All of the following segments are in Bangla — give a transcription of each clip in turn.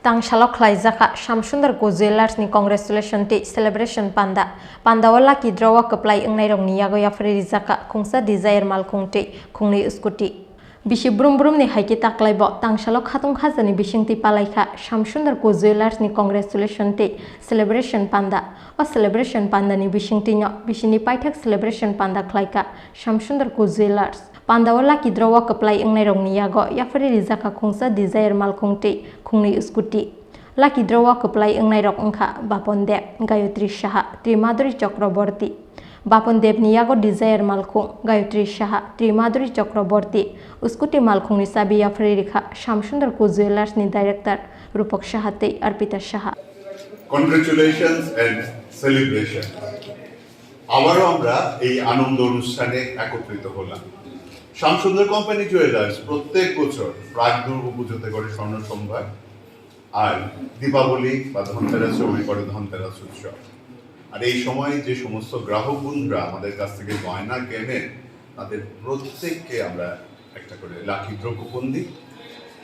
Tangshalo Klaizaka, Shyamsundar Co.Jewellers ni congratulation day celebration Panda wala ki Rwkha wngnai Rokni Yago Yapharwi Zaka Khungsa Dzire mal khungte khungni Scooty. Bisi brum ni haiki taklaibo Tangshalo khatung khajani bisingti palaikha Shyamsundar Co.Jewellers ni congratulation day celebration panda. O celebration panda ni bisingti nyo bisini paithak celebration panda khlaika Shyamsundar Co.Jewellers. Pandawala ki Rwkha wngnai Rokni Yago Yapharwi Zaka Khungsa Dzire mal khungte khungni Scooty. Laki Rwkha wngnai Rwkha Baponde Gayatri Saha Trimaduri Chakraborty. Bapondev ni Yago Dzire malkhung Gayatri Saha Trimaduri Chakraborty. Scooty malkhung ni sabi Yapharwi Shyamsundar Co.Jewellers ni director Rwkha Sahate Arpita Saha. Congratulations and celebration. আবারও আমরা এই আনন্দ অনুষ্ঠানে একত্রিত হলাম। Shyamsundar কোম্পানি জুয়েলার্স প্রত্যেক বছর প্রাক দুর্গাপুজোতে করে স্বর্ণ সম্ভার আর দীপাবলি বা ধনতেরাস সময় করে ধনতেরাস উৎসব। আর এই সময় যে সমস্ত গ্রাহক বন্ধুরা আমাদের কাছ থেকে গয়না কেনেন তাদের প্রত্যেককে আমরা একটা করে লাকি ড্র কুপন দিই।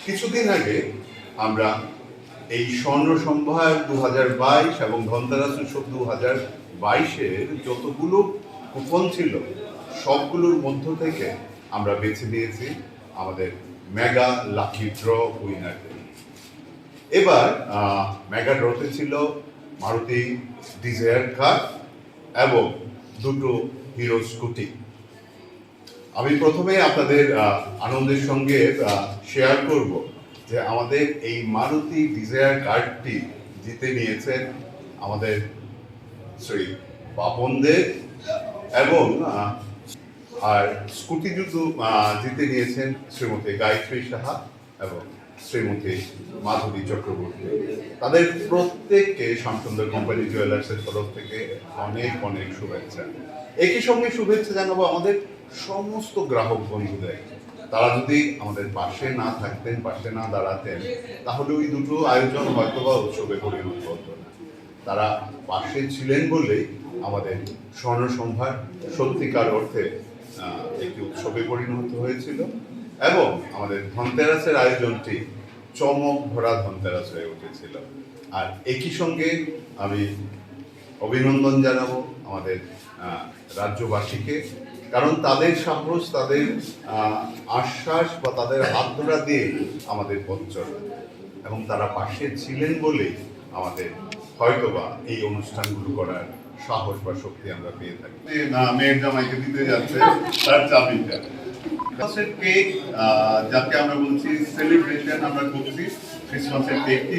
কিছুদিন আগে আমরা এই স্বর্ণ সম্ভার 2022 এবং ধনতেরাস উৎসব 2022-এর যতগুলো কুপন ছিল সবগুলোর মধ্য থেকে আমরা বেছে নিয়েছি আমাদের মেগা লাকি ড্র উইনারদের। এবার মেগা ড্রতে ছিল মারুতি ডিজায়ার কার এবং দুটো হিরো স্কুটি। আমি প্রথমে আপনাদের আনন্দের সঙ্গে শেয়ার করব যে আমাদের এই মারুতি ডিজায়ার কারটি জিতে নিয়েছেন আমাদের শ্রী বাপনদের এবং আর স্কুটি জুতো জিতে নিয়েছেন শ্রীমতী গায়ত্রী সাহা এবং শ্রীমতী মাধুরী চক্রবর্তী। তাদের প্রত্যেককে Shyamsundar কোম্পানি জুয়েলার্সের তরফ থেকে অনেক অনেক শুভেচ্ছা। একই সঙ্গে শুভেচ্ছা জানাবো আমাদের সমস্ত গ্রাহক বন্ধুদের। তারা যদি আমাদের পাশে না থাকতেন, পাশে না দাঁড়াতেন, তাহলে ওই দুটো আয়োজন হয়তোবা উৎসবে পরিণত হতো না। তারা পাশে ছিলেন বলেই আমাদের স্বর্ণ সম্ভার সত্যিকার অর্থে একটি উৎসবে পরিণত হয়েছিল এবং আমাদের ধনতেরাসের আয়োজনটি চমক ভরা ধনতেরাস হয়ে উঠেছিল। আর একই সঙ্গে আমি অভিনন্দন জানাবো আমাদের রাজ্যবাসীকে, কারণ তাদের সাহস, তাদের আশ্বাস বা তাদের হাত ধরা দিয়ে আমাদের পথ চলে এবং তারা পাশে ছিলেন বলেই আমাদের হয়তোবা এই অনুষ্ঠানগুলো করার সাহস বা শক্তি আমরা পেয়ে থাকি। মেয়ের জামাইকে দিতে যাচ্ছে তার চাবিটা কেক, যাকে আমরা বলছি সেলিব্রেশন আমরা করছি ক্রিসমাসের কেকটি।